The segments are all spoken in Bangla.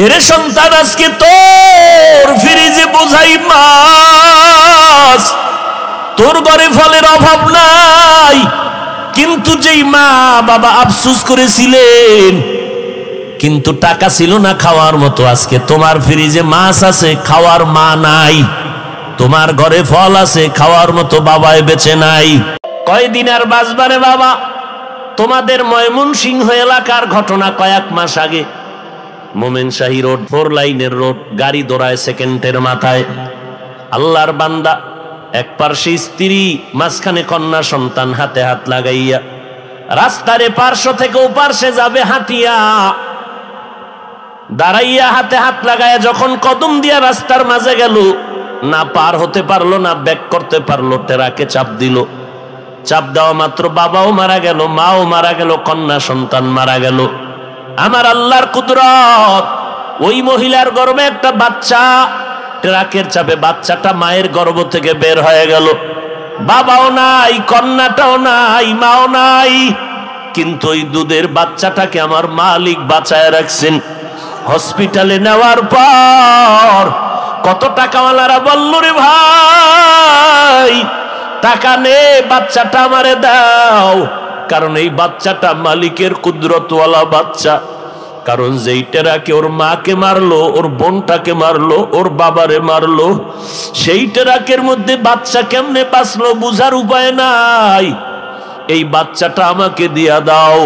এরে সন্তান, আজকে তোর ফ্রিজে বোঝাই মাছ, তোর ঘরে ফলের অভাব নাই, কিন্তু যেই মা বাবা আফসোস করেছিলেন কিন্তু টাকা ছিল না খাওয়ার মতো, আজকে তোমার ফ্রিজে মাছ আছে, খাওয়ার মা নাই। তোমার ঘরে ফল আছে, খাওয়ার মতো বাবায় বেঁচে নাই। কয়দিন আর বাঁচবারে বাবা? তোমাদের ময়মনসিংহ এলাকার ঘটনা। কয়েক মাস আগে মোমেনশাহী রোড, 4 লাইনের রোড, গাড়ি দৌড়ায় সেকেন্ডের মাথায়। আল্লাহর বান্দা, এক পার্শ্বে স্ত্রী, মাঝখানে কন্যা সন্তান, হাতে হাত লাগাইয়া রাস্তার পার্শ্ব থেকে ও পার্শ্বে যাবে হাঁটিয়া, দাঁড়াইয়া হাতে হাত লাগাইয়া যখন কদম দিয়া রাস্তার মাঝে গেল, না পার হতে পারলো না ব্যাক করতে পারলো, টেরাকে চাপ দিল। চাপ দেওয়া মাত্র বাবাও মারা গেল, মাও মারা গেল, কন্যা সন্তান মারা গেল। আমার আল্লাহর কুদরত, ওই মহিলার গর্ভে একটা বাচ্চা, ট্রাকের চাপে বাচ্চাটা মায়ের গর্ভ থেকে বের হয়ে গেল। বাবাও নাই, কন্যাটাও নাই, মাও নাই, কিন্তু ওই দুধের বাচ্চাটাকে আমার মালিক বাঁচায় রাখছেন। হসপিটালে নেওয়ার পর কত টাকাওয়ালারা বলল, রে ভাই টাকা নে, বাচ্চাটা আমারে দাও, কারণ এই বাচ্চাটা মালিকের কুদরতওয়ালা বাচ্চা। কারণ যেই টেরাকে ওর মাকে মারলো, ওর বোনটাকে মারলো, ওর বাবারে মারলো, সেই টেরাকের মধ্যে বাচ্চা কেমনে বাঁচলো বুঝার উপায় নাই। এই বাচ্চাটা আমাকে দিয়া দাও।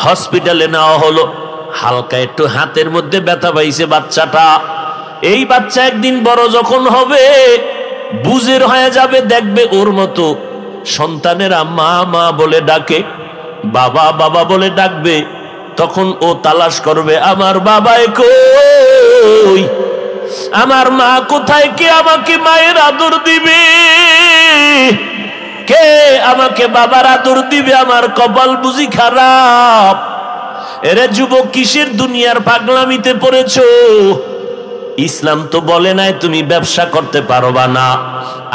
হসপিটালে নেওয়া হলো, হালকা একটু হাতের মধ্যে ব্যথা পাইছে বাচ্চাটা। এই বাচ্চা একদিন বড় যখন হবে, বুঝের হয়ে যাবে, দেখবে ওর মতো সন্তানেরা মা মা বলে ডাকে, বাবা বাবা বলে ডাকবে, তখন ও তালাশ করবে আমার বাবাই কই, আমার মা কোথায়, কে আমাকে মায়ের আদর দিবে, কে আমাকে বাবার আদর দিবে, আমার কপাল বুঝি খারাপ। এরে যুবক, কিসের দুনিয়ার পাগলামিতে পড়েছো? ইসলাম তো বলে নাই তুমি ব্যবসা করতে পারবা না।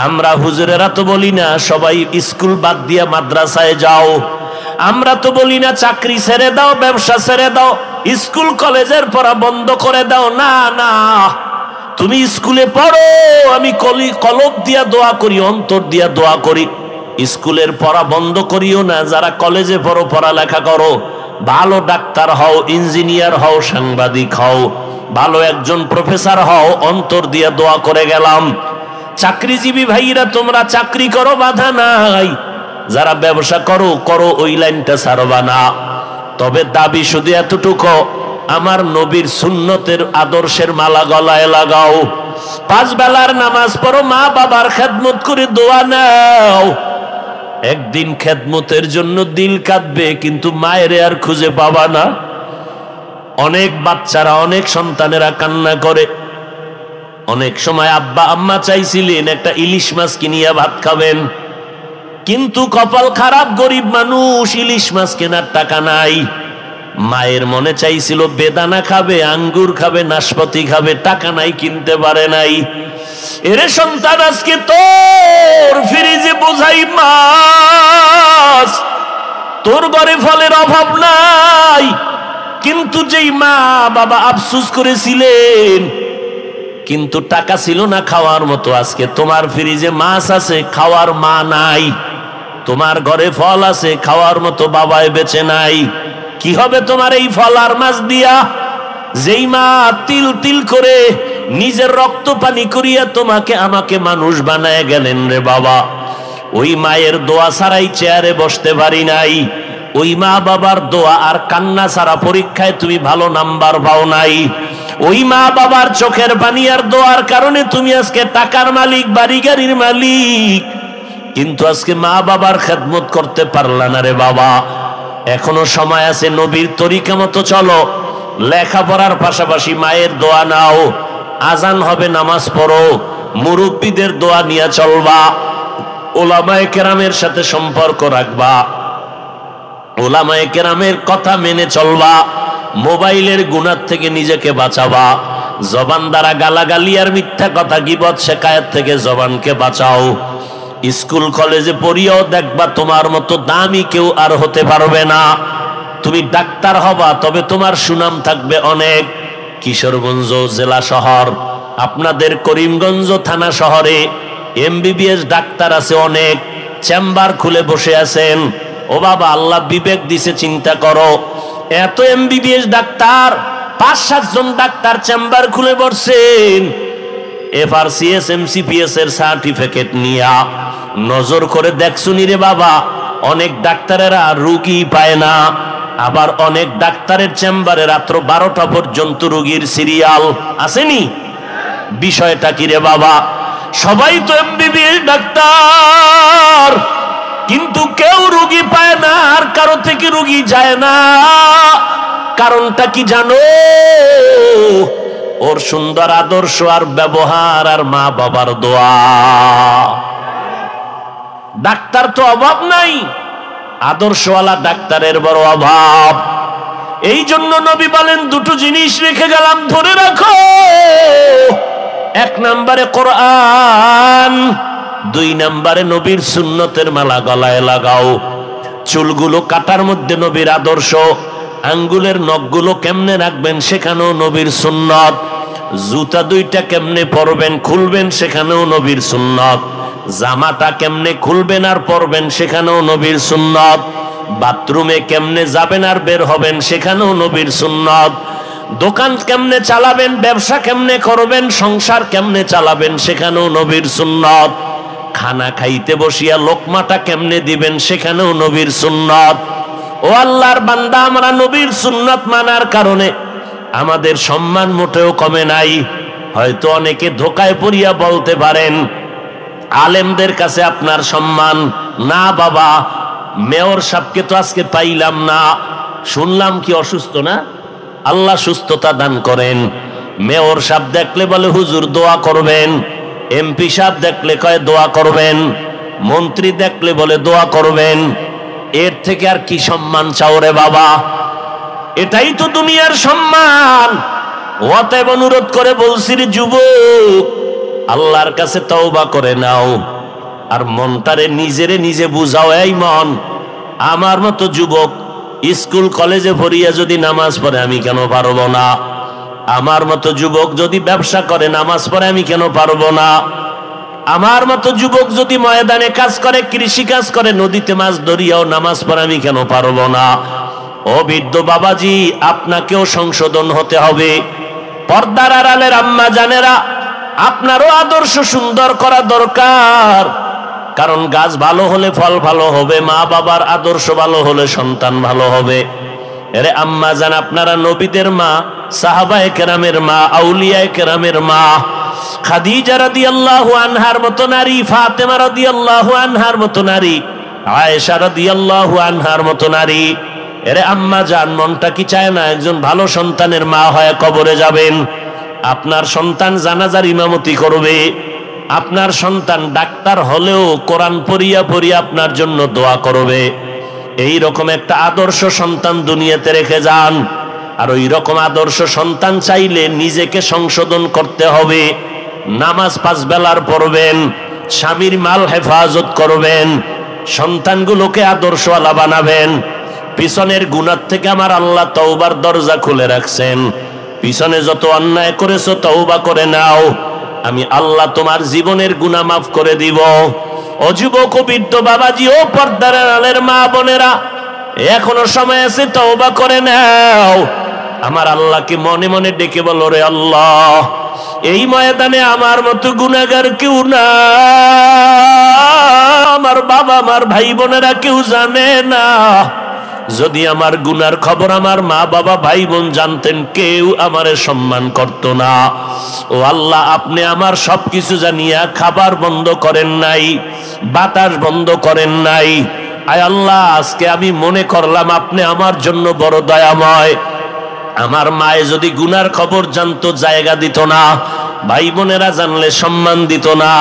আমরা হুজুরেরা তো বলি না সবাই স্কুল বাদ দিয়া মাদ্রাসায় যাও। আমরা তো বলি না চাকরি ছেড়ে দাও, ব্যবসা ছেড়ে দাও, স্কুল কলেজের পড়া বন্ধ করে দাও। না না, তুমি স্কুলে পড়ো, আমি কলব দিয়া দোয়া করি, অন্তর দিয়া দোয়া করি, স্কুলের পড়া বন্ধ করিও না। যারা কলেজে পড়ো, পড়ালেখা করো, ভালো ডাক্তার হও, ইঞ্জিনিয়ার হও, সাংবাদিক হও, ভালো একজন প্রফেসর হও, অন্তর দিয়ে দোয়া করে গেলাম। চাকরিজীবী ভাইরা তোমরা চাকরি করো, বাধা নাই। যারা ব্যবসা করো করো, ওই লাইনটা ছাড়বা না। তবে দাবি শুধু এতটুকু, আমার নবীর সুন্নতের আদর্শের মালা গলায় লাগাও, 5 বেলার নামাজ পড়ো, মা বাবার খেদমত করে দোয়া নাও। একদিন খেদমতের জন্য দিল কাঁদবে, কিন্তু মায়ের আর খুঁজে পাবা না। অনেক বাচ্চারা, অনেক সন্তানেরা কান্না করে। অনেক সময় আব্বা আম্মা চাইছিলেন একটা ইলিশ মাছ কিনিয়া ভাত খাবেন, কিন্তু কপাল খারাপ, গরিব মানুষ, ইলিশ মাছ কেনার টাকা নাই। মায়ের মনে চাইছিল বেদানা খাবে, আঙ্গুর খাবে, নাশপাতি খাবে, টাকা নাই, কিনতে পারে নাই। এরে সন্তান, আজকে তোর ফ্রিজে বোঝাই মাছ, তোর ঘরে ফলের অভাব নাই, কিন্তু যেই মা বাবা আফসোস করেছিলেন কিন্তু টাকা ছিল না খাওয়ার মতো, আজকে তোমার ফ্রিজে মাছ আছে, খাওয়ার মা নাই। তোমার ঘরে ফল আছে, খাওয়ার মতো বাবায় বেঁচে নাই। কি হবে তোমার এই ফল আর মাছ দিয়া? যেই মা তিল তিল করে নিজের রক্ত পানি করিয়া তোমাকে আমাকে মানুষ বানায় গেলেন রে বাবা, ওই মায়ের দোয়া ছাড়াই চেয়ারে বসতে পারি নাই। ওই মা বাবার দোয়া আর কান্না ছাড়া পরীক্ষায় তুমি ভালো নাম্বার পাও নাই। ওই মা বাবার চোখের পানি আর দোয়ার কারণে তুমি আজকে টাকার মালিক, বাড়ি গাড়ির মালিক, কিন্তু আজকে মা বাবার খেদমত করতে পারলা না রে বাবা। এখনো সময় আছে, নবীর তরিকা মতো চলো, লেখাপড়ার পাশাপাশি মায়ের দোয়া নাও। আজান হবে, নামাজ পড়ো, মুরব্বীদের দোয়া নিয়ে চলবা, ওলামায়ে কেরামের সাথে সম্পর্ক রাখবা, ওলামায়ে কেরামের কথা মেনে চলবা, মোবাইলের গুনাহ থেকে নিজেকে বাঁচাবা, জবান দ্বারা গালাগালি আর মিথ্যা কথা, গীবত শেকায়েত থেকে জবানকে বাঁচাও। স্কুল কলেজে পড়িয়াও দেখবা তোমার মতো দামি কেউ আর হতে পারবে না। তুমি ডাক্তার হবা, তবে তোমার সুনাম থাকবে অনেক। কিশোরগঞ্জ জেলা শহর, আপনাদের করিমগঞ্জ থানা শহরে এমবিবিএস ডাক্তার আছে অনেক, চেম্বার খুলে বসে আছেন। ও বাবা, আল্লাহ বিবেক দিছে, চিন্তা করো, এত এমবিবিএস ডাক্তার, 5-7 জন ডাক্তার চেম্বার খুলে বসছেন, এফআরসিএস এমসিপিএস এর সার্টিফিকেট নিয়া। নজর করে দেখছুনি রে বাবা, অনেক ডাক্তারেরা রুগী পায় না, আবার অনেক ডাক্তারের চেম্বারে রাত্র 12টা পর্যন্ত রুগীর সিরিয়াল আসেনি। বিষয়টা কি রে বাবা? সবাই তো এমবিবিএস ডাক্তার, কিন্তু কেউ রুগী পায় না, আর কারো থেকে রুগী যায় না। কারণটা কি জানো? ওর সুন্দর আদর্শ আর ব্যবহার আর মা বাবার দোয়া। ডাক্তার তো অভাব নাই, আদর্শওয়ালা ডাক্তারের বড় অভাব। এই জন্য নবী বলেন, দুটো জিনিস রেখে গেলাম, ধরে রাখো। 1 নম্বরে কোরআন, 2 নম্বরে নবীর সুন্নতের মালা গলায় লাগাও। চুলগুলো কাটার মধ্যে নবীর আদর্শ, আঙ্গুলের নখগুলো কেমনে রাখবেন সেখানেও নবীর সুন্নত, জুতা 2টা কেমনে পরবেন খুলবেন সেখানেও নবীর সুন্নত, জামাটা কেমনে খুলবেন আর পরবেন সেখানেও নবীর সুন্নত, বাথরুমে কেমনে যাবেন আর বের হবেন সেখানেও নবীর সুন্নত, দোকান কেমনে চালাবেন, ব্যবসা কেমনে করবেন, সংসার কেমনে চালাবেন সেখানেও নবীর সুন্নত, খানা খাইতে বসিয়া লোকমাটা কেমনে দিবেন সেখানেও নবীর সুন্নত। ও আল্লাহর বান্দা, আমরা নবীর সুন্নত মানার কারণে আমাদের সম্মান মোটেও কমে নাই। হয়তো অনেকে ধোকায় পড়িয়া বলতে পারেন, আলেমদের কাছে আপনার সম্মান না। বাবা, মেয়র সাহেবকে তো আজকে পাইলাম না, শুনলাম কি অসুস্থ না? আল্লাহ সুস্থতা দান করেন। মেয়র সাহেব দেখলে বলে হুজুর দোয়া করবেন, এমপি সাহেব দেখলে কয় দোয়া করবেন, মন্ত্রী দেখলে বলে দোয়া করবেন। এর থেকে আর কি সম্মান চাও রে বাবা? এটাই তো দুনিয়ার সম্মান। অতএব অনুরোধ করে বলছি রে যুবক, আল্লাহর কাছে তওবা করে নাও, আর মনটারে নিজে বুঝাও। এই মন, আমার মতো যুবক স্কুল কলেজে পড়িয়া যদি নামাজ পড়ে আমি কেন পারবো না? আমার মতো যুবক যদি ব্যবসা করে নামাজ পড়ে আমি কেন পারবো না? আমার মতো যুবক যদি ময়দানে কাজ করে, কৃষি কাজ করে, নদীতে মাছ ধরিয়াও নামাজ পড়ে আমি কেন পারবো না? ও বৃদ্ধ বাবাজি, আপনাকেও সংশোধন হতে হবে। পর্দার আড়ালের আম্মা জানেরা, আপনারও আদর্শ সুন্দর করা দরকার। কারণ গাছ ভালো হলে ফল ভালো হবে, মা বাবার আদর্শ ভালো হলে সন্তান ভালো হবে। এরে আম্মা জান, আপনারা নবীদের মা, সাহাবায়ে কেরামের মা, আউলিয়ায়ে কেরামের মা। খাদিজা রাদিয়াল্লাহু আনহার মতো নারী, ফাতেমা রাদিয়াল্লাহু আনহার মতো নারী, আয়েশা রাদিয়াল্লাহু আনহার মতো নারী। এরে আম্মা জান, মনটা কি চায় না একজন ভালো সন্তানের মা হয়ে কবরে যাবেন? আপনার সন্তান জানাজার ইমামতি করবে, আপনার সন্তান ডাক্তার হলেও কোরআন পড়িয়া আপনার জন্য দোয়া করবে। এই রকম একটা আদর্শ সন্তান দুনিয়াতে রেখে যান। আর ওই রকম আদর্শ সন্তান চাইলে নিজেকে সংশোধন করতে হবে। নামাজ 5 বেলার পড়বেন, স্বামীর মাল হেফাজত করবেন, সন্তানগুলোকে আদর্শওয়ালা বানাবেন। পিছনের গুনাহ থেকে আমার আল্লাহ তওবার দরজা খুলে রাখছেন। পিছনে যত অন্যায় করেছো তওবা করে নাও, আমি আল্লাহ তোমার জীবনের গুনাহ মাফ করে দিব। ও যুবক, বৃদ্ধ বাবাজি, ও পর্দার আড়ালের মা বোনেরা, এখনো সময় আছে, তওবা করে নাও। আমার আল্লাহকে মনে মনে ডেকে বলো, রে আল্লাহ, এই ময়দানে আমার মতো গুনাহগার কেউ না, আমার বাবা আমার ভাই বোনেরা কেউ জানে না। যদি আমার গুনার খবর আমার মা বাবা ভাই বোন জানতেন, কেউ আমারে সম্মান করত না। ও আল্লাহ, আপনি আমার সবকিছু জানিয়া খাবার বন্ধ করেন নাই, বাতাস বন্ধ করেন নাই। আয় আল্লাহ, আজকে আমি মনে করলাম আপনি আমার জন্য বড় দয়াময়। আমার মায়ে যদি গুনার খবর জানতো জায়গা দিত না, ভাই বোনেরা জানলে সম্মান দিত না।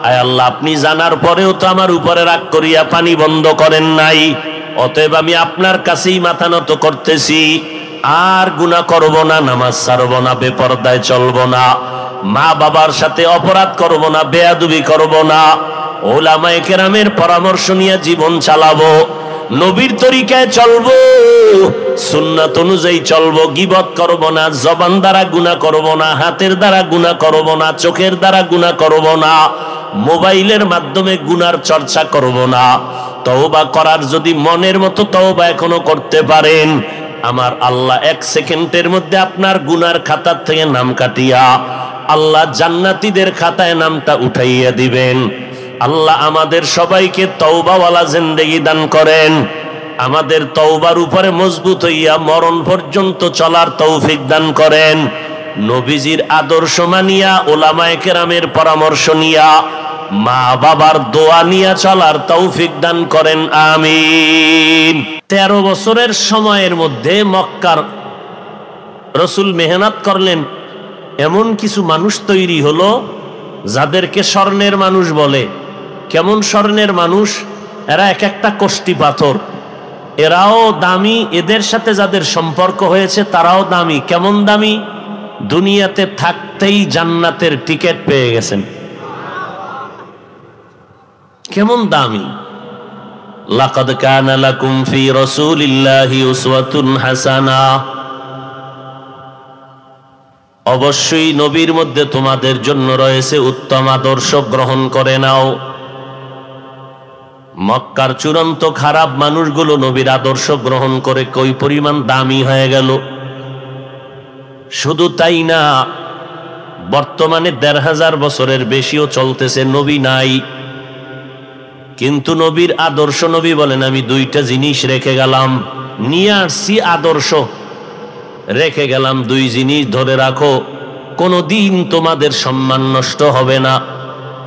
আয় আল্লাহ, আপনি জানার পরেও তো আমার উপরে রাগ করিয়া পানি বন্ধ করেন নাই। অতএব আমি আপনার কাছেই মাথা নত করতেছি, আর গুনাহ করব না, নামাজ ছাড়ব না, বেপরদায় চলব না, মা বাবার সাথে অপরাধ করব না, বেয়াদবি করব না, উলামায়ে কেরামের পরামর্শ নিয়ে জীবন চালাবো। নবীর তরিকায় চলবো, সুন্নাত অনুযায়ী চলবো, গীবত করব না, জবান দ্বারা গুনাহ করব না, হাতের দ্বারা গুনাহ করব না, চোখের দ্বারা গুনাহ করব না, মোবাইলের মাধ্যমে গুনার চর্চা করব না। তওবা করার যদি মনের মতো তওবা এখনো করতে পারেন, আমার আল্লাহ 1 সেকেন্ডের মধ্যে আপনার গুনার খাতার থেকে নাম কাটিয়া আল্লাহ জান্নাতীদের খাতায় নামটা উঠাইয়া দিবেন। আল্লাহ আমাদের সবাইকে তওবাওয়ালা জিন্দেগি দান করেন, আমাদের তওবার উপরে মজবুত হইয়া মরণ পর্যন্ত চলার তৌফিক দান করেন। নবীজির আদর্শ মানিয়া, ওলামায়ে কেরামের পরামর্শ নিয়া, মা বাবার দোয়া নিয়া চলার তৌফিক দান করেন, আমিন। 13 বছরের সময়ের মধ্যে মক্কার রসুল মেহনত করলেন, এমন কিছু মানুষ তৈরি হলো যাদেরকে স্বর্ণের মানুষ বলে। কেমন স্বর্ণের মানুষ? এরা এক একটা কষ্টি পাথর, এরাও দামি, এদের সাথে যাদের সম্পর্ক হয়েছে তারাও দামি। কেমন দামি? দুনিয়াতে থাকতেই জান্নাতের টিকিট পেয়ে গেছেন। কেমন দামি! লাকাদ কানা লাকুম ফি রাসূলিল্লাহি উসওয়াতুন হাসানাহ, অবশ্যই নবীর মধ্যে তোমাদের জন্য রয়েছে উত্তম আদর্শ, গ্রহণ করে নাও। মক্কার চূড়ান্ত খারাপ মানুষগুলো নবীর আদর্শ গ্রহণ করে কই পরিমাণ দামি হয়ে গেল। শুধু তাই না, বর্তমানে ১৫০০ বছরের বেশিও চলতেছে, নবী নাই, কিন্তু নবীর আদর্শ, নবী বলেন আমি 2টা জিনিস রেখে গেলাম, নিয়ে আসছি আদর্শ, রেখে গেলাম 2 জিনিস, ধরে রাখো, কোনদিন তোমাদের সম্মান নষ্ট হবে না।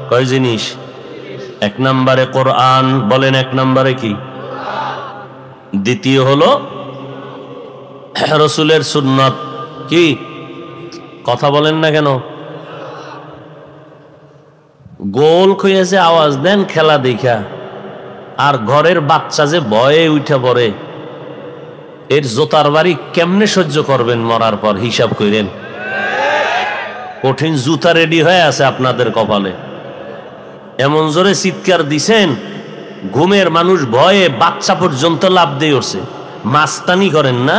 কয় জিনিস? 1 নম্বরে কোরআন, বলেন 1 নম্বরে কি? দ্বিতীয় হলো রাসূলের সুন্নাত। কি কথা বলেন না কেন? গোল কইয়াছে আওয়াজ দেন খেলা দেখা, আর ঘরের বাচ্চা যে ভয়ে উঠে পড়ে, এর জোতার বাড়ি কেমনে সহ্য করবেন মরার পর? হিসাব করেন। কঠিন জুতা রেডি হয়ে আছে আপনাদের কপালে। এমন জোরে চিৎকার দিছেন, ঘুমের মানুষ ভয়ে বাচ্চা পর্যন্ত লাভ দিয়ে উঠছে। মাস্তানি করেন না,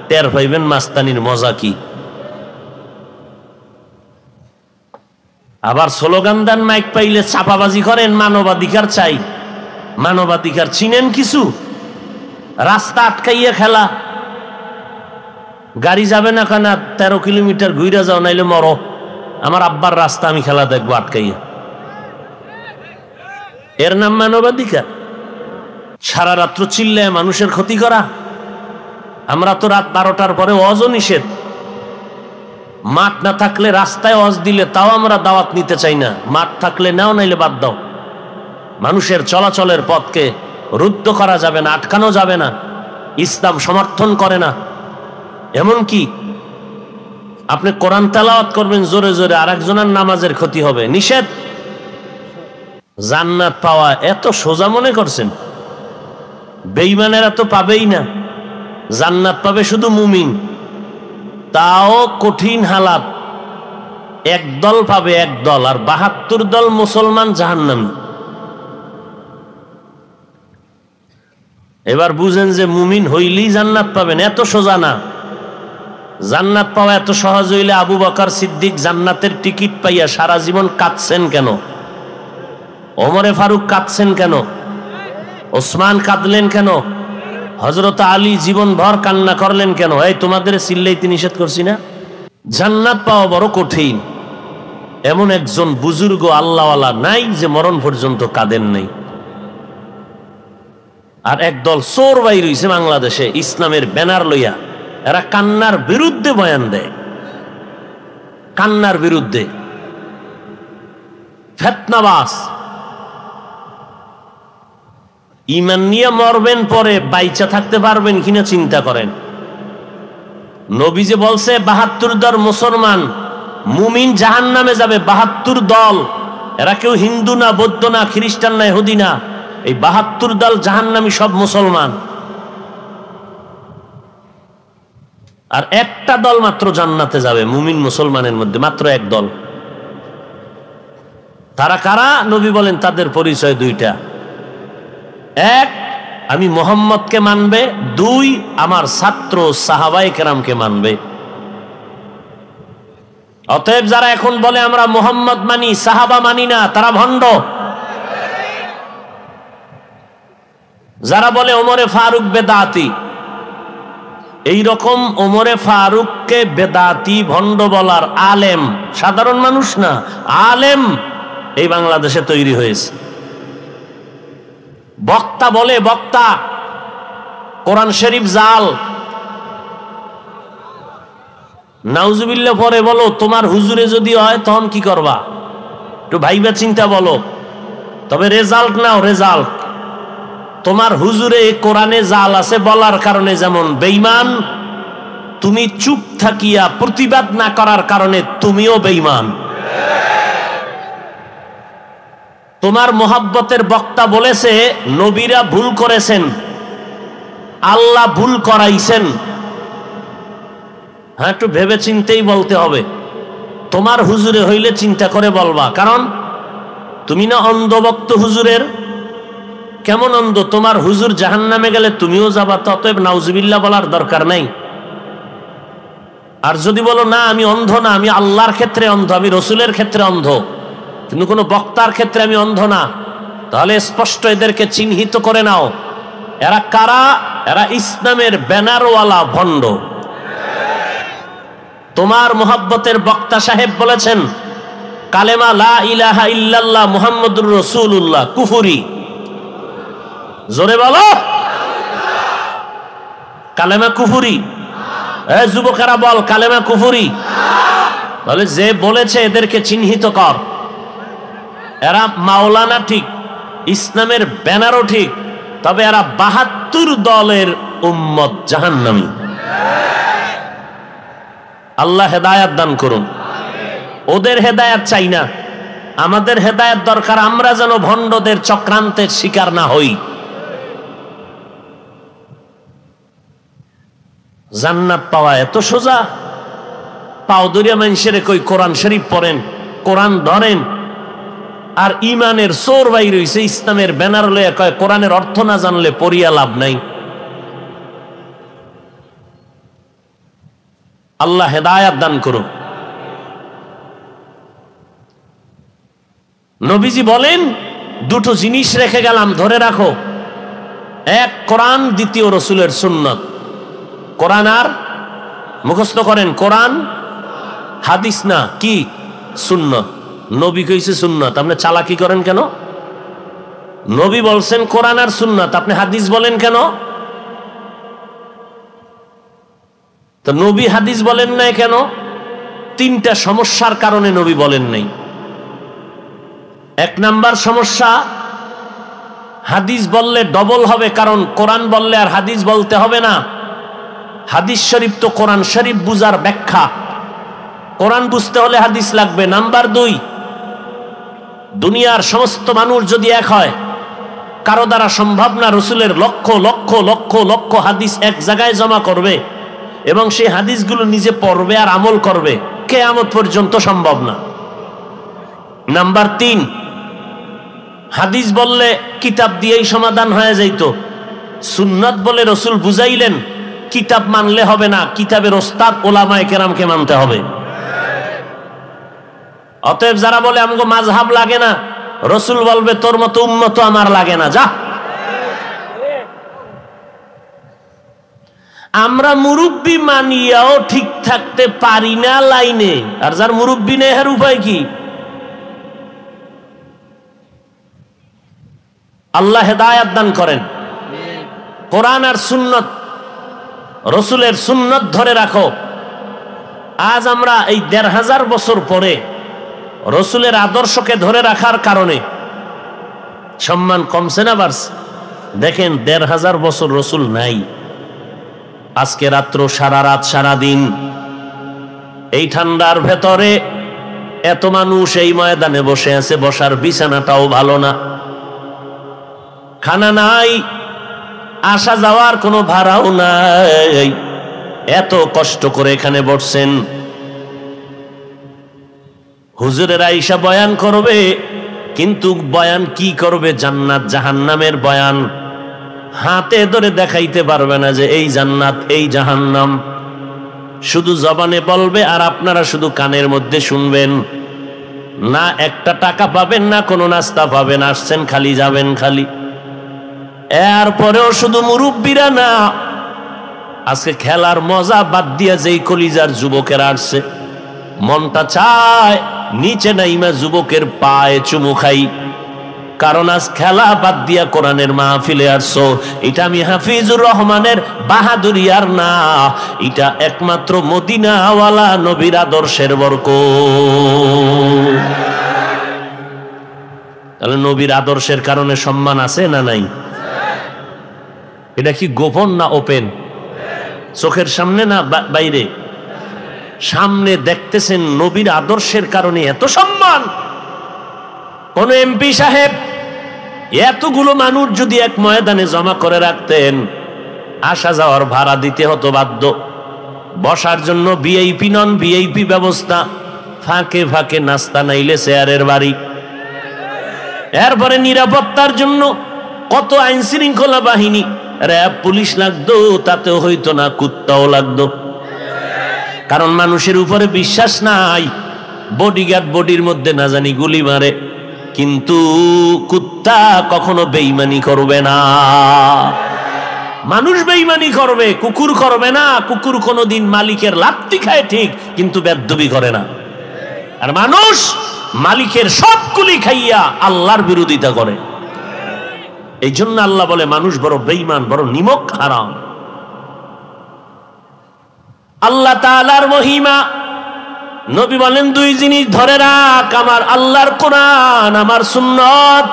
টের পাইবেন মাস্তানির মজা কি। আবার স্লোগান দেন, মাইক পাইলে চাপাবাজি করেন, মানবাধিকার চাই। মানবাধিকার চিনেন কিছু? রাস্তা আটকাইয়া খেলা, গাড়ি যাবে না কেন, 13 কিলোমিটার ঘুরে যাও, নাইলে মরো, আমার আব্বার রাস্তা আমি খেলা দেখবো আটকাইয়া। এর নাম মানবাধিকার? সারা রাত্র চিল্লায় মানুষের ক্ষতি করা। আমরা তো রাত 12টার পরে ওয়াজও নিষেধ। মাঠ না থাকলে রাস্তায় ওয়াজ দিলে তাও আমরা দাওয়াত নিতে চাই না। মাঠ থাকলে নাও, নাইলে বাদ দাও। মানুষের চলাচলের পথকে রুদ্ধ করা যাবে না, আটকানো যাবে না, ইসলাম সমর্থন করে না। এমন কি আপনি কোরআন তেলাওয়াত করবেন জোরে জোরে, আরেকজনের নামাজের ক্ষতি হবে, নিষেধ। জান্নাত পাওয়া এত সোজা মনে করছেন? বেঈমানেরা তো পাবেই না, জান্নাত পাবে শুধু মুমিন, তাও কঠিন হালাত। 1 দল পাবে, 1 দল, আর 72 দল মুসলমান জাহান্নামী। এবার বুঝেন যে মুমিন হইলেই জান্নাত পাবেন, এত সোজা না। জান্নাত পাওয়া এত সহজ হইলে আবু বকর সিদ্দিক জান্নাতের টিকিট পাইয়া সারা জীবন কাঁদছেন কেন? ওমরে ফারুক কাঁদছেন কেন? ওসমান কাঁদলেন কেন? হযরত আলী জীবনভর কান্না করলেন কেন? এই তোমাদের চিল্লাইতে নিষেধ করছি না? জান্নাত পাওয়া বড় কঠিন। এমন একজন বুজুর্গ আল্লাহওয়ালা নাই যে মরণ পর্যন্ত কাঁদেন নাই। আর একদল চোর বাইর হইছে বাংলাদেশে ইসলামের ব্যানার লইয়া, এরা কান্নার বিরুদ্ধে বয়ান দেয়, কান্নার বিরুদ্ধে, ফিতনাবাজ। ঈমান নিয়ে মরবেন, পরে বাইচা থাকতে পারবেন কিনা চিন্তা করেন। নবী যে বলছে 72 দল মুসলমান মুমিন জাহান্নামে যাবে, 72 দল। এরা কেউ হিন্দু না, বৌদ্ধ না, খ্রিস্টান না, ইহুদি না, এই 72 দল জাহান্নামী সব মুসলমান। আর একটা দল মাত্র জান্নাতে যাবে মুমিন মুসলমানের মধ্যে, মাত্র 1 দল। তারা কারা? নবী বলেন তাদের পরিচয় 2টা। 1, আমি মুহাম্মদকে মানবে, 2 আমার ছাত্র সাহাবায়ে কেরামকে মানবে। অতএব যারা এখন বলে আমরা মুহাম্মদ মানি সাহাবা মানি না, তারা ভণ্ড। যারা বলে ওমরে ফারুক বেদাতি, এই রকম ওমরে ফারুককে বেদাতি ভণ্ড বলার আলেম, সাধারণ মানুষ না, আলেম এই বাংলাদেশে তৈরি হয়েছে। বক্তা বলে, বক্তা কোরআন শরীফ জাল। নাউজুবিল্লাহ পরে বলো, তোমার হুজুরে যদি হয় তখন কি করবা? একটু ভাইবা চিন্তা বলো। তবে রেজাল্ট নাও, রেজাল্ট। তোমার হুজুরে কোরআনে জাল আছে বলার কারণে যেমন বেঈমান, তুমি চুপ থাকিয়া প্রতিবাদ না করার কারণে তুমিও বেঈমান। তোমার মোহাব্বতের বক্তা বলেছে নবীরা ভুল করেছেন, আল্লাহ ভুল করাইছেন। হ্যাঁ, একটু ভেবে চিন্তেই বলতে হবে। তোমার হুজুরে হইলে চিন্তা করে বলবা, কারণ তুমি না অন্ধভক্ত হুজুরের। কেমন অন্ধ? তোমার হুজুর জাহান্নামে গেলে তুমিও যাবা, ততএব নাউজুবিল্লাহ বলার দরকার নাই। আর যদি বলো না আমি অন্ধ না, আমি আল্লাহর ক্ষেত্রে অন্ধ, আমি রসুলের ক্ষেত্রে অন্ধ, কিন্তু কোনো বক্তার ক্ষেত্রে আমি অন্ধ না, তাহলে স্পষ্ট এদেরকে চিহ্নিত করে নাও। এরা কারা? এরা ইসলামের ব্যানারওয়ালা ভণ্ড। তোমার মোহাব্বতের বক্তা সাহেব বলেছেন কালেমা লা ইলাহা ইল্লাল্লাহ মুহাম্মাদুর রাসূলুল্লাহ কুফরি। জোরে বলো, কালেমা কুফরি। যুবকেরা বল, কালেমা কুফরি। তাহলে যে বলেছে এদেরকে চিহ্নিত কর। এরা মাওলানা ঠিক, ইসলামের ব্যানারও ঠিক, তবে এরা 72 দলের উম্মত জাহান্নামী। আল্লাহ হেদায়াত দান করুন। ওদের হেদায়াত চাই না, আমাদের হেদায়াত দরকার, আমরা যেন ভণ্ডদের চক্রান্তের শিকার না হই। জান্নাত পাওয়া এত সোজা? পাউদরিয়া মানুষের কই কোরআন শরীফ পড়েন, কোরআন ধরেন, আর ইমানের চোর বাইর হইছে, ইসলামের ব্যানার লইয়া কয় কোরআনের অর্থ না জানলে পড়িয়া লাভ নাই। আল্লাহ হেদায়াত দান করুন। নবীজি বলেন দুটো জিনিস রেখে গেলাম, ধরে রাখো। এক কোরআন, দ্বিতীয় রসুলের সুন্নত। কোরআন আর মুখস্থ করেন, কোরআন হাদিস না, কি সুন্নত। নবী কইছে সুন্নত, আপনি চালাকি করেন কেন? নবী বলছেন কোরআন আর সুন্নত, আপনি হাদিস বলেন কেন? তো নবী হাদিস বলেন নাই কেন? 3টা সমস্যার কারণে নবী বলেন নাই। 1 নাম্বার সমস্যা, হাদিস বললে ডবল হবে, কারণ কোরআন বললে আর হাদিস বলতে হবে না। হাদিস শরীফ তো কোরআন শরীফ বুঝার ব্যাখ্যা, কোরআন বুঝতে হলে হাদিস লাগবে। নাম্বার 2, দুনিয়ার সমস্ত মানুষ যদি এক হয়, কারো দ্বারা সম্ভব না রসুলের লক্ষ লক্ষ লক্ষ লক্ষ হাদিস এক জায়গায় জমা করবে এবং সেই হাদিসগুলো নিজে পড়বে আর আমল করবে, কিয়ামত পর্যন্ত সম্ভব না। নাম্বার 3, হাদিস বললে কিতাব দিয়েই সমাধান হয়ে যাইত, সুন্নাত বলে রসুল বুঝাইলেন, কিতাব মানলে হবে না, কিতাবের ওস্তাদ ওলামায়ে কেরামকে মানতে হবে। অতএব যারা বলে আমগো মাযহাব লাগে না, রসুল বলবে তোর মতো উম্মত আমার লাগে না, যা। আমরা মুরব্বি মানিয়াও ঠিক থাকতে পারি না লাইনে, আর যার মুরব্বি নেই এর উপায় কি? আল্লাহ হেদায়াত দান করেন। কোরআন আর সুন্নত, রসুলের সুন্নত ধরে রাখো। আজ আমরা এই 1500 বছর পরে রসুলের আদর্শকে ধরে রাখার কারণে সম্মান কমছে না বাড়ছে? দেখেন 1500 বছর রসুল নাই, আজকে রাত্র সারা রাত সারা দিন এই ঠান্ডার ভেতরে এত মানুষ এই ময়দানে বসে আছে, বসার বিছানাটাও ভালো না, খানা নাই, আসা যাওয়ার কোনো ভাড়াও নাই, এত কষ্ট করে এখানে বসছেন। হুজুরের আইসা বয়ান করবে, কিন্তু বয়ান কি করবে? জান্নাত জাহান্নামের বয়ান। হাতে ধরে দেখাইতে পারবে না যে এই জান্নাত এই জাহান্নাম। শুধু জবানে বলবে আর আপনারা শুধু কানের মধ্যে শুনবেন। না একটা টাকা পাবেন, না কোনো নাস্তা পাবেন, আসছেন খালি যাবেন খালি। এরপরেও শুধু মুরব্বীরা না, আজকে খেলার মজা বাদ দিয়া যেই কলিজার যুবকের আসছে, মনটা চায় নিচে নাইমা যুবকের পায়ে চুমু খাই। কারণ আজ খেলা বাদ দিয়া কোরআনের মাহফিলে আসছো। এটা আমি হাফিজুর রহমানের বাহাদুরি আর না, এটা একমাত্র মদিনাওয়ালা নবীর আদর্শের বরকত। তাহলে নবীর আদর্শের কারণে সম্মান আছে না নাই? এটা কি গোপন না ওপেন? চোখের সামনে না বাইরে? সামনে দেখতেছেন নবীর আদর্শের কারণে এত সম্মান। কোন এমপি সাহেব এতগুলো মানুষ যদি এক ময়দানে জমা করে রাখতেন, আসা যাওয়ার ভাড়া দিতে হতো বাধ্য, বসার জন্য ভিআইপি নন ভিআইপি ব্যবস্থা, ফাঁকে ফাঁকে নাস্তা নাইলে চেয়ারের বাড়ি, এরপরে নিরাপত্তার জন্য কত আইন শৃঙ্খলা বাহিনী, র্যাব পুলিশ লাগতো, তাতেও হইতো না, কুত্তাও লাগতো। কারণ মানুষের উপরে বিশ্বাস নাই। বডিগার্ড বডির মধ্যে না জানি গুলি মারে, কিন্তু কুত্তা কখনো বেঈমানি করবে না। মানুষ বেঈমানি করবে, কুকুর করবে না। কুকুর কোনোদিন মালিকের লাত্তি খায় ঠিক, কিন্তু বেয়াদবি করে না। আর মানুষ মালিকের সব কুলি খাইয়া আল্লাহর বিরোধিতা করে। এই জন্য আল্লাহ বলে মানুষ বড় বেঈমান, বড় নিমক হারাম। আল্লাহ তাআলার মহিমা, নবী বলেন দুই জিনিস ধরে রাখ, আমার আল্লাহর কোরআন, আমার সুন্নত।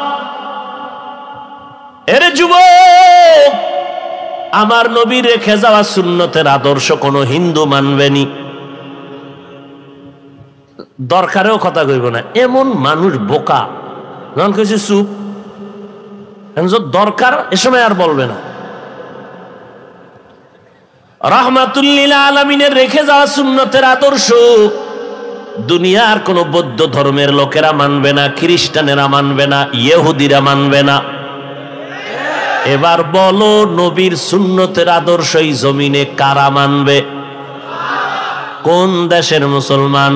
এরে যুবক, আমার নবী রেখে যাওয়া সুন্নতের আদর্শ কোন হিন্দু মানবেনি, দরকারেও কথা কইব না। এমন মানুষ বোকা, যখন কইছে চুপ, দরকার এ সময় আর বলবে না। রাহমাতুল লিল আলামিনের রেখে যাওয়া সুন্নতের আদর্শ দুনিয়ার কোন বৌদ্ধ ধর্মের লোকেরা মানবে না, খ্রিস্টানেরা মানবে না, ইহুদিরা মানবে না। এবার বলো, নবীর সুন্নতের আদর্শ এই জমিনে কারা মানবে? কোন দেশের মুসলমান?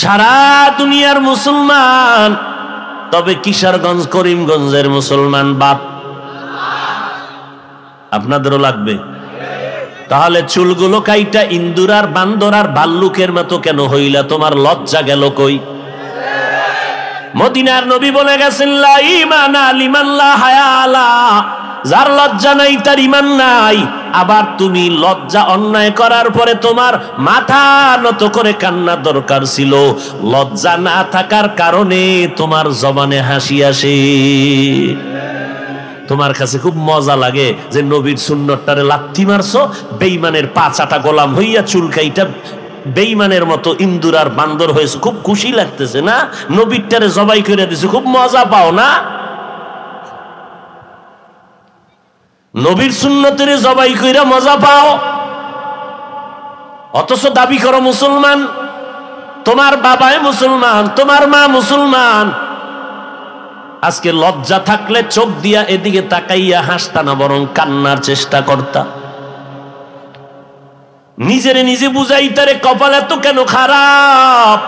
সারা দুনিয়ার মুসলমান। তবে কিশোরগঞ্জ করিমগঞ্জের মুসলমান বাপ আপনাদেরও লাগবে। তাহলে চুলগুলো কাইটা ইন্দুর আর বান্দর আর ভাল্লুকের মতো কেন হইলা? তোমার লজ্জা গেল কই? মদিনার নবী বলে গেছেন, লা ঈমানা লিমান লা হায়া আলা, যার লজ্জা নাই তার ঈমান নাই। আবার তুমি লজ্জা অন্যায় করার পরে তোমার মাথা নত করে কান্না দরকার ছিল। লজ্জা না থাকার কারণে তোমার জবানে হাসি আসে। তোমার কাছে খুব মজা লাগে যে নবীর সুন্নতটারে লাথি মারছো, বেঈমানের পাঁচাটা গোলাম হইয়া চুলকাইটা বেঈমানের মতো ইন্দুর আর বান্দর হয়েছে, খুব খুশি লাগতেছে না? নবীরটারে জবাই করে দিছে, খুব মজা পাও না? নবীর সুন্নতের জবাই কইরা মজা পাও, অথচ দাবি করো মুসলমান। তোমার বাবাই মুসলমান, তোমার মা মুসলমান। আজকে লজ্জা থাকলে চোখ দিয়া এদিকে তাকাইয়া হাসতা না, বরং কান্নার চেষ্টা করতা। নিজেরে নিজে বুঝাইতারে কপাল এত কেন খারাপ?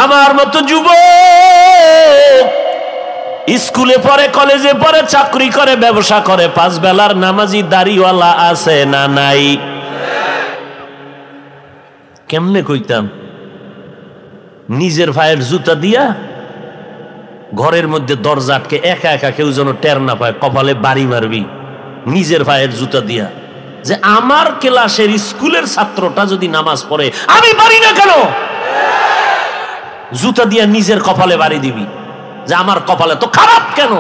আমার মতো যুবক স্কুলে পড়ে, কলেজে পড়ে, চাকরি করে, ব্যবসা করে, 5 বেলার নামাজি দাড়িওয়ালা আছে না নাই? কেমনে কইতাম? নিজের ভাইয়ের জুতা দিয়া ঘরের মধ্যে দরজা আটকে একা একা, কেউ যেন টের না পায়, কপালে বাড়ি মারবি নিজের ভাইয়ের জুতা দিয়া। যে আমার ক্লাসের স্কুলের ছাত্রটা যদি নামাজ পড়ে আমি পারি না কেন? জুতা দিয়া নিজের কপালে বাড়ি দিবি যে আমার কপালে তো খারাপ কেন?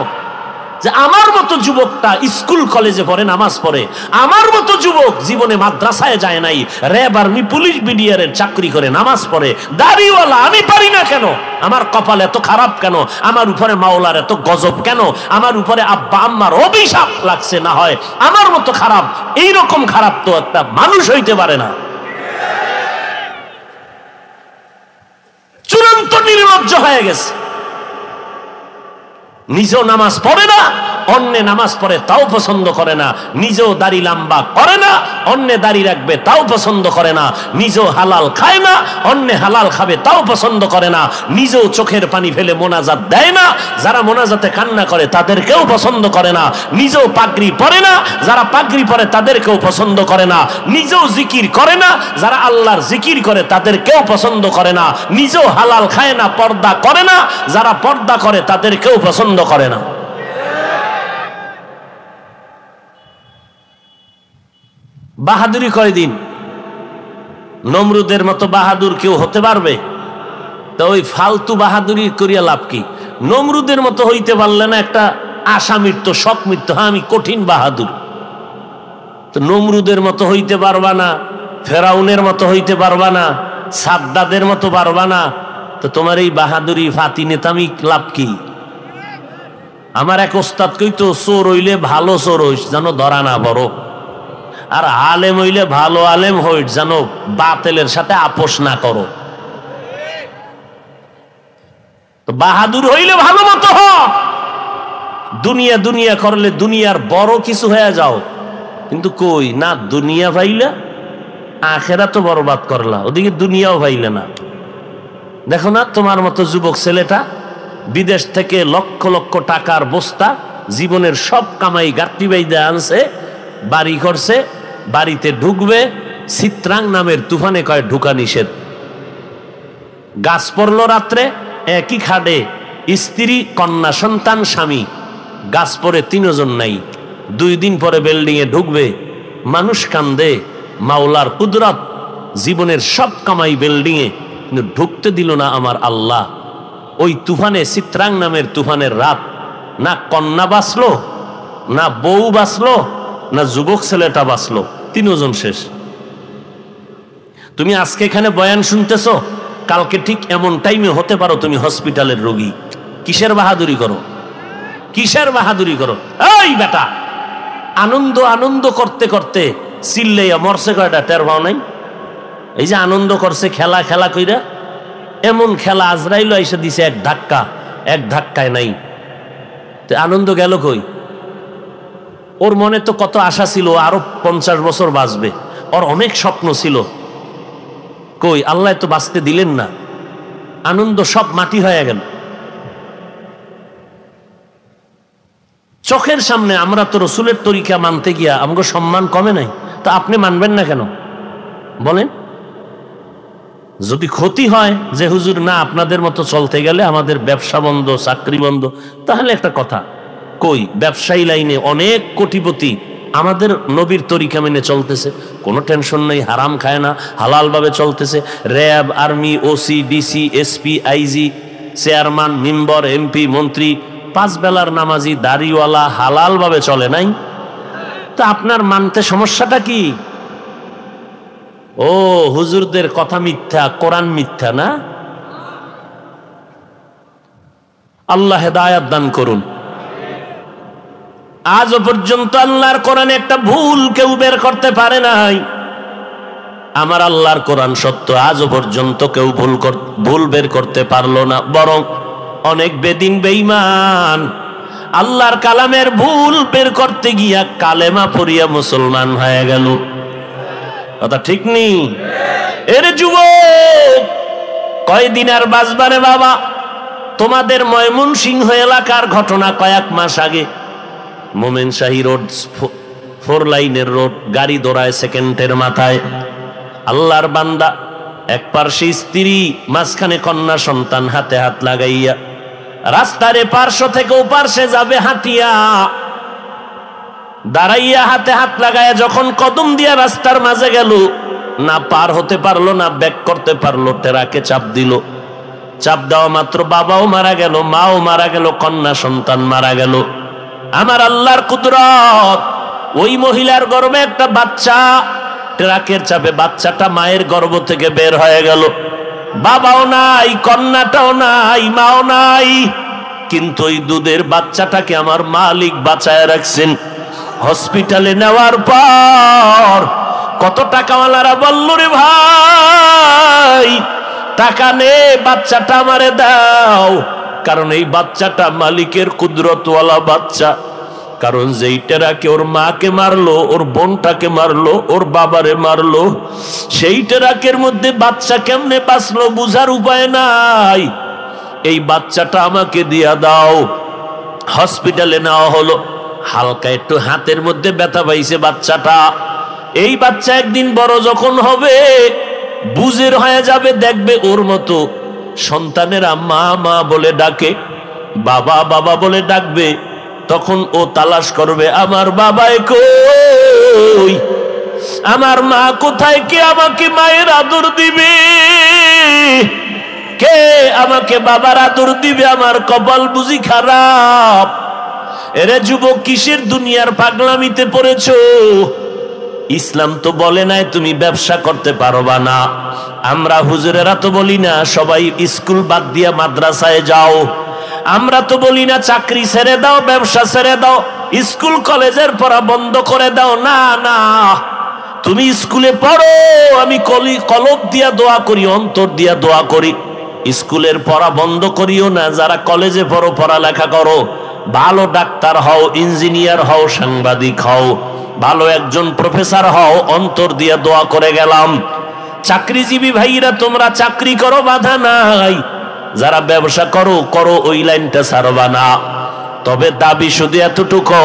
যে আমার মতো যুবকটা স্কুল কলেজে পড়ে, নামাজ পড়ে, আমার মতো যুবক জীবনে মাদ্রাসায় যায় নাই, র্যাব আর্মি পুলিশ বিডিআরের চাকরি করে, নামাজ পড়ে, দাড়িওয়ালা, আমি পারি না কেন? আমার কপাল এত খারাপ কেন? আমার উপরে মাওলার এত গজব কেন? আমার উপরে আব্বা আম্মার অভিশাপ লাগছে না হয় আমার মতো খারাপ? এইরকম খারাপ তো একটা মানুষ হইতে পারে না। চূড়ান্ত নির্লজ্জ হয়ে গেছে। নিজেও নামাজ পড়ে না, অন্যে নামাজ পড়ে তাও পছন্দ করে না। নিজেও দাড়ি লম্বা করে না, অন্যে দাড়ি রাখবে তাও পছন্দ করে না। নিজেও হালাল খায় না, অন্যে হালাল খাবে তাও পছন্দ করে না। নিজেও চোখের পানি ফেলে মোনাজাত দেয় না, যারা মোনাজাতে কান্না করে তাদেরকেও পছন্দ করে না। নিজেও পাগড়ি পরে না, যারা পাগড়ি পরে তাদেরকেও পছন্দ করে না। নিজেও জিকির করে না, যারা আল্লাহর জিকির করে তাদেরকেও পছন্দ করে না। নিজেও হালাল খায় না, পর্দা করে না, যারা পর্দা করে তাদেরকেও পছন্দ করে না। বাহাদুরি কয়দিন? নমরুদের মতো বাহাদুর কেউ হতে পারবে? তো ওই ফালতু বাহাদুরি করিয়া লাভ কি? নমরুদের মতো হইতে পারলে না একটা আশা মৃত্যু, শখ মৃত্যু, হ্যাঁ আমি কঠিন বাহাদুর। তো নমরুদের মতো হইতে পারবা না, ফেরাউনের মতো হইতে পারবা না, সাদ্দাদের মতো পারবা না, তো তোমার এই বাহাদুরি ফাতি নেতামি লাভ কি? আমার এক ওস্তাদ কইতো, চোর হইলে ভালো চোর হইস যেন ধরা না বড়, আর আলেম হইলে ভালো আলেম হইস যেন বাতিলের সাথে আপোষ না করো। তো বাহাদুর হইলে ভালো মতো হ, দুনিয়া দুনিয়া করলে দুনিয়ার বড় কিছু হয়ে যাও। কিন্তু কই না, দুনিয়া ভাইলা আখেরা তো বরবাদ করলা, ওদিকে দুনিয়াও ভাইলে না। দেখো না তোমার মতো যুবক ছেলেটা বিদেশ থেকে লক্ষ লক্ষ টাকার বস্তা, জীবনের সব কামাই গাঁট্টি বাইদা আনছে, বাড়ি করছে, বাড়িতে ঢুকবে, চিত্রাং নামের তুফানে কয় ঢুকা নিষেধ। গাছ পড়লো রাত্রে, একই খাটে স্ত্রী, কন্যা, সন্তান, স্বামী, গাছ পরে তিনজন নাই। 2 দিন পরে বিল্ডিং এ ঢুকবে, মানুষ কান্দে, মাওলার কুদরত, জীবনের সব কামাই বিল্ডিং এ, কিন্তু ঢুকতে দিল না আমার আল্লাহ। ওই তুফানে, চিত্রাং নামের তুফানের রাত, না কন্যা বাঁচলো, না বউ বাঁচলো, না যুবক ছেলেটা বাঁচলো, 3 জন শেষ। তুমি আজকে এখানে বয়ান শুনতেছ, কালকে ঠিক এমন টাইমে হতে পারো তুমি হসপিটালের রোগী। কিসের বাহাদুরি করো? কিসের বাহাদুরি করো? এই বেটা, আনন্দ আনন্দ করতে করতে চিল্লাইয়া মরছে কয়টা টের পাও নাই? এই যে আনন্দ করছে খেলা খেলা কইরা, এমন খেলা আজরাইল এসে দিছে এক ধাক্কা, এক ধাক্কায় নাই। তো আনন্দ গেল কই? ওর মনে তো কত আশা ছিল, আরো 50 বছর বাঁচবে, ওর অনেক স্বপ্ন ছিল, কই আল্লাহ তো বাঁচতে দিলেন না, আনন্দ সব মাটি হয়ে গেল। চোখের সামনে আমরা তো রসুলের তরিকা মানতে গিয়া আমাকে সম্মান কমে নাই, তা আপনি মানবেন না কেন বলেন? যদি ক্ষতি হয় যে হুজুর না আপনাদের মতো চলতে গেলে আমাদের ব্যবসা বন্ধ, চাকরি বন্ধ, তাহলে একটা কথা, কই ব্যবসায়ী লাইনে অনেক কোটিপতি আমাদের নবীর তরিকা মেনে চলতেছে, কোনো টেনশন নেই, হারাম খায় না, হালাল ভাবে চলতেছে। RAB, army, OC, DC, SP, IG, chairman, member, MP, মন্ত্রী, 5 বেলার নামাজি, দাড়িওয়ালা, হালাল ভাবে চলে নাই। তা আপনার মানতে সমস্যাটা কি? ও হুজুরদের কথা মিথ্যা, কোরআন মিথ্যা না? আল্লাহ হেদায়াত দান করুন। আজও পর্যন্ত আল্লাহর কোরআনে একটা ভুল কেউ বের করতে পারে নাই। আমার আল্লাহর কোরআন সত্য, আজও পর্যন্ত কেউ ভুল বের করতে পারলো না। বরং অনেক বেদিন বেঈমান আল্লাহর কালামের ভুল বের করতে গিয়া কালেমা পড়িয়া মুসলমান হয়ে গেল। কথা ঠিক নেই? এর যুবক, কয়দিন আর বাঁচবারে বাবা? তোমাদের ময়মনসিংহ এলাকার ঘটনা, কয়েক মাস আগে মোমেনশাহী রোড, 4 লাইনের রোড, গাড়ি দৌড়ায় সেকেন্ডের মাথায়। আল্লাহর বান্দা, এক পার্শ্বে স্ত্রী, মাঝখানে কন্যা সন্তান, হাতে হাত লাগাইয়া রাস্তার পার্শ্ব থেকে ও পার্শ্বে যাবে হাঁটিয়া, দাঁড়াইয়া হাতে হাত লাগাইয়া যখন কদম দিয়া রাস্তার মাঝে গেল, না পার হতে পারলো, না ব্যাক করতে পারলো, টেরাকে চাপ দিল। চাপ দেওয়া মাত্র বাবাও মারা গেল, মাও মারা গেল, কন্যা সন্তান মারা গেল। আমার আল্লাহর কুদরত, ওই মহিলার গর্ভে একটা বাচ্চা, ট্রাকের চাপে বাচ্চাটা মায়ের গর্ভ থেকে বের হয়ে গেল। বাবাও নাই, কন্যাটাও নাই, মাও নাই, কিন্তু ওই দুধের বাচ্চাটাকে আমার মালিক বাঁচায় রাখছেন। হসপিটালে নেওয়ার পর কত টাকাওয়ালারা বলল, রে ভাই টাকা নে, বাচ্চাটা আমারে দাও। কারণ এই বাচ্চাটা মালিকের কুদরতওয়ালা বাচ্চা। কারণ যেই টেরাকে ওর মাকে মারলো, ওর বোনটাকে মারলো, ওর বাবারে মারলো, সেই টেরাকের মধ্যে বাচ্চা কেমনে বাঁচলো বুঝার উপায় নাই। এই বাচ্চাটা আমাকে দিয়া দাও। হসপিটালে নেওয়া হলো, হালকা একটু হাতের মধ্যে ব্যথা পাইছে বাচ্চাটা। এই বাচ্চা একদিন বড় যখন হবে, বুঝের হয়ে যাবে, দেখবে ওর মতো সন্তানেরা মা মা বলে ডাকে, বাবা বাবা বলে ডাকবে। তখন ও তালাশ করবে, আমার বাবাই কই, আমার মা কোথায়, কে আমাকে মায়ের আদর দিবে, কে আমাকে বাবার আদর দিবে? আমার কপাল বুঝি খারাপ। এরে যুবক, কিসের দুনিয়ার পাগলামিতে পড়েছো? ইসলাম তো বলে নাই তুমি ব্যবসা করতে পারবা না। আমরা হুজুরেরা তো বলি না সবাই স্কুল বাদ দিয়া মাদ্রাসায় যাও। আমরা তো বলি না চাকরি ছেড়ে দাও, ব্যবসা ছেড়ে দাও, স্কুল কলেজের পড়া বন্ধ করে দাও। না না, তুমি স্কুলে পড়ো, আমি কলব দিয়া দোয়া করি, অন্তর দিয়া দোয়া করি। স্কুলের পড়া বন্ধ করিও না। যারা কলেজে পড়ো, পড়ালেখা করো, ভালো ডাক্তার হও, ইঞ্জিনিয়ার হও, সাংবাদিক হও, ভালো একজন প্রফেসর হও, অন্তর দিয়ে দোয়া করে গেলাম। চাকরিজীবী ভাইরা তোমরা চাকরি করো, বাধা নাই। যারা ব্যবসা করো করো, ওই লাইনটা ছাড়বা না। তবে দাবি শুধু এতটুকু,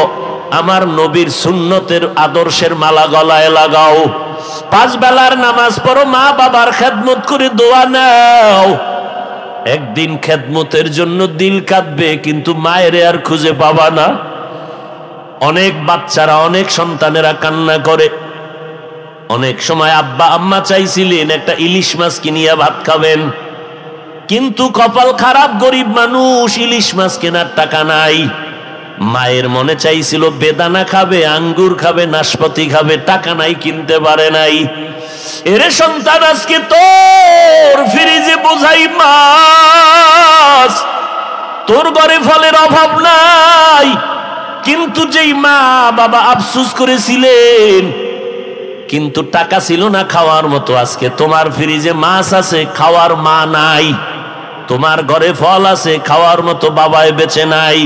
আমার নবীর সুন্নতের আদর্শের মালা গলায় লাগাও, 5 বেলার নামাজ পড়ো, মা বাবার খেদমত করে দোয়া নাও। একদিন খেদমতের জন্য দিল কাঁদবে, কিন্তু মায়ের আর খুঁজে পাবা না। অনেক বাচ্চারা, অনেক সন্তানেরা কান্না করে। অনেক সময় আব্বা আম্মা চাইছিলেন একটা ইলিশ মাছ কিনিয়া ভাত খাবেন, কিন্তু কপাল খারাপ, গরিব মানুষ, ইলিশ মাছ কেনার টাকা নাই। মায়ের মনে চাইছিল বেদানা খাবে, আঙ্গুর খাবে, নাশপাতি খাবে, টাকা নাই, কিনতে পারে নাই। এরে সন্তান, আজকে তোর ফ্রিজে বোঝাই মাছ, তোর ঘরে ফলের অভাব নাই। কিন্তু যেই মা বাবা আফসোস করেছিলেন, কিন্তু টাকা ছিল না খাওয়ার মতো, আজকে তোমার ফ্রিজে মাছ আছে, খাওয়ার মা নাই। তোমার ঘরে ফল আছে, খাওয়ার মতো বাবায় বেঁচে নাই।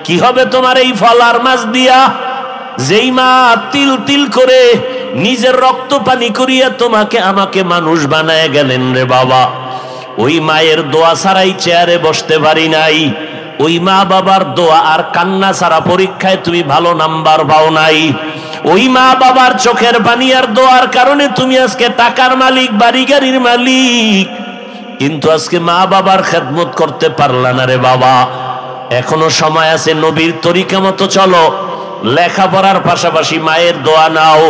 কি হবে তোমার এই ফল আর মাছ দিয়া? যেই মা তিল তিল করে নিজের রক্ত পানি করিয়া তোমাকে আমাকে মানুষ বানায় গেলেন রে বাবা, ওই মায়ের দোয়া ছাড়াই চেয়ারে বসতে পারি নাই। ওই মা বাবার দোয়া আর কান্না ছাড়া পরীক্ষায় তুমি ভালো নাম্বার পাও নাই। ওই মা বাবার চোখের পানি আর দোয়ার কারণে তুমি আজকে টাকার মালিক, বাড়ি গাড়ির মালিক, কিন্তু আজকে মা বাবার খেদমত করতে পারলা না রে বাবা। এখনো সময় আছে, নবীর তরিকা মতো চলো, লেখাপড়ার পাশাপাশি মায়ের দোয়া নাও।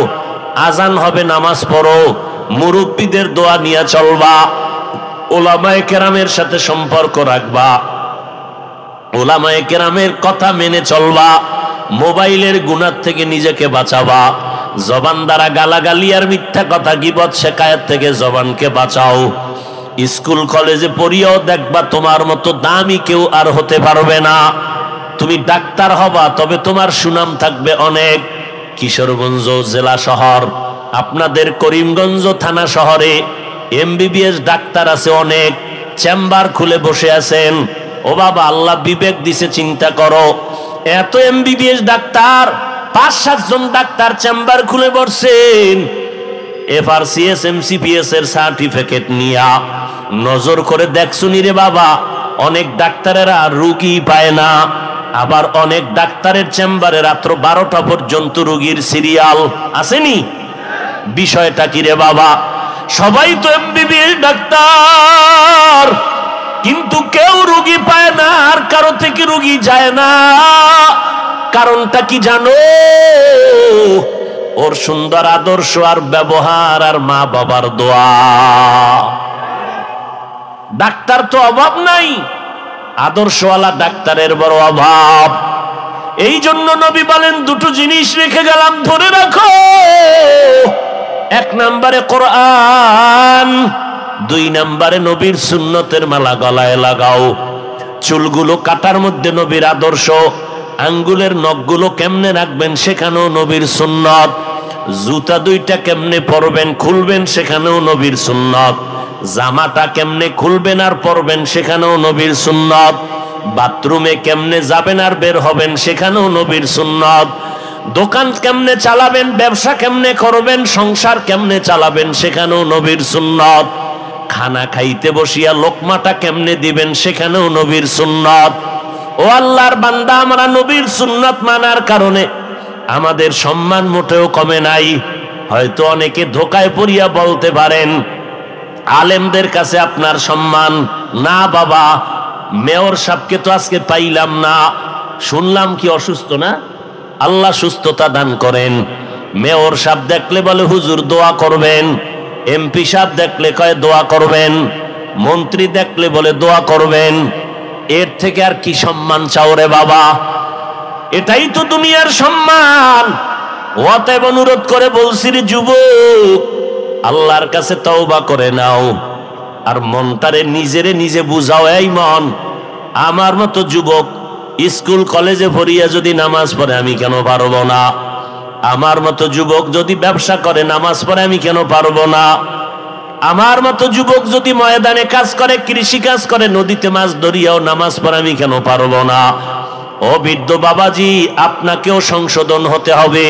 আজান হবে, নামাজ পড়ো, মুরব্বীদের দোয়া নিয়ে চলবা, ওলামায়ে কেরামের সাথে সম্পর্ক রাখবা, ওলামায়ে কেরামের কথা মেনে চলবা, মোবাইলের গুনাহ থেকে নিজেকে বাঁচাবা, জবান দ্বারা গালাগালি আর মিথ্যা কথা, গীবত শেকায়েত থেকে জবানকে বাঁচাও। স্কুল কলেজে পড়িয়াও দেখবা তোমার মতো দামি কেউ আর হতে পারবে না। তুমি ডাক্তার হবা, তবে তোমার সুনাম থাকবে অনেক। কিশোরগঞ্জ জেলা শহর, আপনাদের করিমগঞ্জ থানা শহরে এমবিবিএস ডাক্তার আছে অনেক, চেম্বার খুলে বসে আছেন। ও বাবা, আল্লাহ বিবেক দিছে, চিন্তা করো, এত এমবিবিএস ডাক্তার, 5-7 জন ডাক্তার চেম্বার খুলে বসছেন। এফআরসিএস এমসিপিএস এর সার্টিফিকেট নিয়া নজর করে দেখছুনি রে বাবা, অনেক ডাক্তারেরা রুগী পায় না। আবার অনেক ডাক্তারের চেম্বারে রাত্র 12টা পর্যন্ত রোগীর সিরিয়াল আসেনি। বিষয়টা কি রে বাবা? সবাই তো এমবিবিএস ডাক্তার, কিন্তু কেউ রোগী পায় না, আর কারো থেকে রোগী যায় না। কারণটা কি জানো? ওর সুন্দর আদর্শ আর ব্যবহার আর মা বাবার দোয়া। ডাক্তার তো অভাব নাই, আদর্শওয়ালা ডাক্তারের বড় অভাব। এই জন্য নবী বলেন, দুটো জিনিস রেখে গেলাম, ধরে রাখো। 1 নম্বরে কোরআন, 2 নম্বরে নবীর সুন্নতের মালা গলায় লাগাও। চুলগুলো কাটার মধ্যে নবীর আদর্শ, আঙ্গুলের নখগুলো কেমনে রাখবেন সেখানেও নবীর সুন্নত, জুতা 2টা কেমনে পরবেন খুলবেন সেখানেও নবীর সুন্নত, জামাটা কেমনে খুলবেন আর পরবেন সেখানেও নবীর সুন্নত, বাথরুমে কেমনে যাবেন আর বের হবেন সেখানেও নবীর সুন্নত, দোকান কেমনে চালাবেন, ব্যবসা কেমনে করবেন, সংসার কেমনে চালাবেন সেখানেও নবীর সুন্নত, খানা খাইতে বসিয়া লোকমাটা কেমনে দিবেন সেখানেও নবীর সুন্নত। ও আল্লাহর বান্দা, আমরা নবীর সুন্নত মানার কারণে আমাদের সম্মান মোটেও কমে নাই। হয়তো অনেকে ধোকায় পড়িয়া বলতে পারেন আলেমদের কাছে আপনার সম্মান না। বাবা, মেয়র সাহেবকে তো আজকে পাইলাম না, শুনলাম কি অসুস্থ না? আল্লাহ সুস্থতা দান করেন। মেয়র সাহেব দেখলে বলে হুজুর দোয়া করবেন, এমপি সাহেব দেখলে কয় দোয়া করবেন, মন্ত্রী দেখলে বলে দোয়া করবেন। এর থেকে আর কি সম্মান চাও রে বাবা? এটাই তো দুনিয়ার সম্মান। অতএব অনুরোধ করে বলছি রে যুবক, আল্লাহর কাছে তওবা করে নাও আর মনটারে নিজেরে নিজে বুঝাও। এই মন, আমার মতো যুবক স্কুল কলেজে পড়িয়া যদি নামাজ পড়ে আমি কেন পারবো না? আমার মতো যুবক যদি ব্যবসা করে নামাজ পড়ে আমি কেন পারবো না? আমার মতো যুবক যদি ময়দানে কাজ করে, কৃষি কাজ করে, নদীতে মাছ ধরিয়াও নামাজ পড়ে আমি কেন পারবো না? ও বৃদ্ধ বাবাজি, আপনাকেও সংশোধন হতে হবে।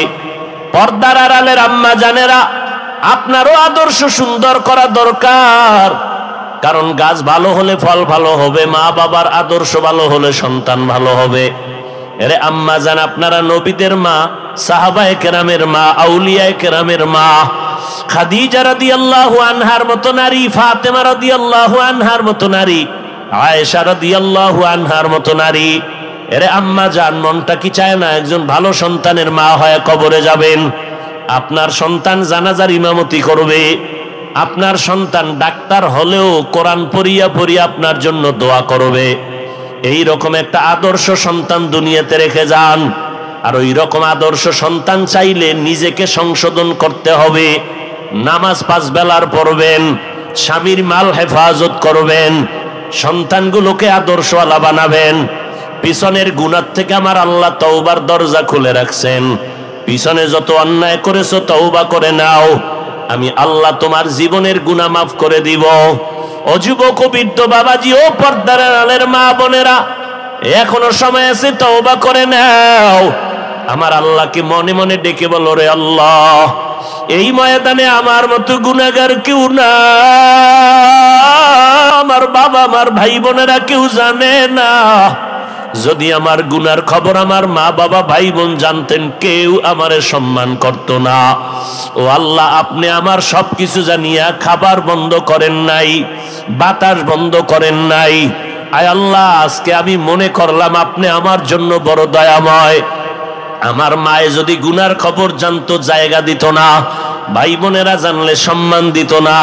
পর্দার আড়ালের আম্মা জানেরা, আপনারও আদর্শ সুন্দর করা দরকার। কারণ গাছ ভালো হলে ফল ভালো হবে, মা বাবার আদর্শ ভালো হলে সন্তান ভালো হবে। এরে আম্মা জান, আপনারা নবীদের মা, সাহাবায়ে কেরামের মা, আউলিয়ায়ে কেরামের মা। খাদিজা রাদিয়াল্লাহু আনহার মতো নারী, ফাতেমা রাদিয়াল্লাহু আনহার মতো নারী, আয়েশা রাদিয়াল্লাহু আনহার মতো নারী। এরে আম্মা জান, মনটা কি চায় না একজন ভালো সন্তানের মা হয়ে কবরে যাবেন? আপনার সন্তান জানাজার ইমামতি করবে, আপনার সন্তান ডাক্তার হলেও কোরআন পড়িয়া পড়িয়া আপনার জন্য দোয়া করবে। এই রকম একটা আদর্শ সন্তান দুনিয়াতে রেখে যান। আর ওই রকম আদর্শ সন্তান চাইলে নিজেকে সংশোধন করতে হবে। নামাজ 5 বেলার পড়বেন, স্বামীর মাল হেফাজত করবেন, সন্তানগুলোকে আদর্শওয়ালা বানাবেন। পিছনের গুনাহ থেকে আমার আল্লাহ তওবার দরজা খুলে রাখছেন। পিছনে যত অন্যায় করেছো তওবা করে নাও, আমি আল্লাহ তোমার জীবনের গুনাহ মাফ করে দিব। ও যুবক, বৃদ্ধ বাবাজি, ও পর্দার আড়ালের মা বোনেরা, এখনো সময় আছে, তওবা করে নাও। আমার আল্লাহকে মনে মনে ডেকে বলো, রে আল্লাহ, এই ময়দানে আমার মতো গুনাহগার কেউ না, আমার বাবা আমার ভাই বোনেরা কেউ জানে না। যদি আমার গুনার খবর আমার মা বাবা ভাই বোন জানতেন, কেউ আমারে সম্মান করত না। ও আল্লাহ, আপনি আমার সবকিছু জানিয়া খাবার বন্ধ করেন নাই, বাতাস বন্ধ করেন নাই। আয় আল্লাহ, আজকে আমি মনে করলাম আপনি আমার জন্য বড় দয়াময়। আমার মায়ে যদি গুনার খবর জানতো জায়গা দিত না, ভাই বোনেরা জানলে সম্মান দিত না।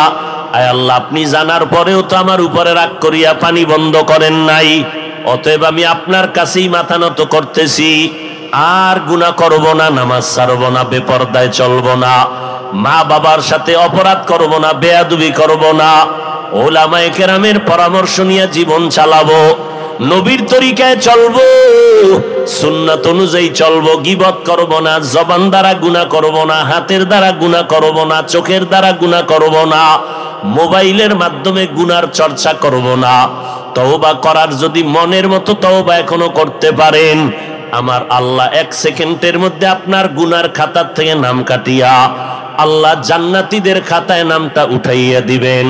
আয় আল্লাহ, আপনি জানার পরেও তো আমার উপরে রাগ করিয়া পানি বন্ধ করেন নাই। অতএব আমি আপনার কাছেই মাথা নত করতেছি, আর গুনাহ করব না, নামাজ ছাড়ব না, বেপরদায় চলব না, মা বাবার সাথে অপরাধ করব না, বেয়াদবি করব না, উলামায়ে কেরামের পরামর্শ নিয়ে জীবন চালাবো, নবীর তরিকায় চলবো, সুন্নাত অনুযায়ী চলবো, গীবত করব না, জবান দ্বারা গুনাহ করব না, হাতের দ্বারা গুনাহ করব না, চোখের দ্বারা গুনাহ করব না, মোবাইলের মাধ্যমে গুনার চর্চা করব না। তওবা করার যদি মনের মতো তওবা এখনো করতে পারেন, আমার আল্লাহ 1 সেকেন্ডের মধ্যে আপনার গুনার খাতার থেকে নাম কাটিয়া আল্লাহ জান্নাতীদের খাতায় নামটা উঠাইয়া দিবেন।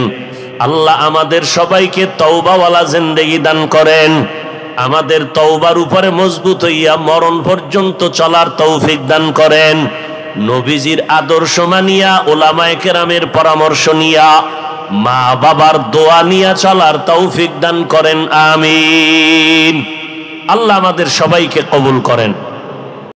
আল্লাহ আমাদের সবাইকে তওবাওয়ালা জিন্দেগি দান করেন। আমাদের তওবার উপরে মজবুত হইয়া মরণ পর্যন্ত চলার তৌফিক দান করেন। নবীজির আদর্শ মানিয়া, উলামায়ে কেরামের পরামর্শ নিয়া, মা বাবার দোয়া নিয়া চলার তৌফিক দান করেন। আমিন। আল্লাহ আমাদের সবাইকে কবুল করেন।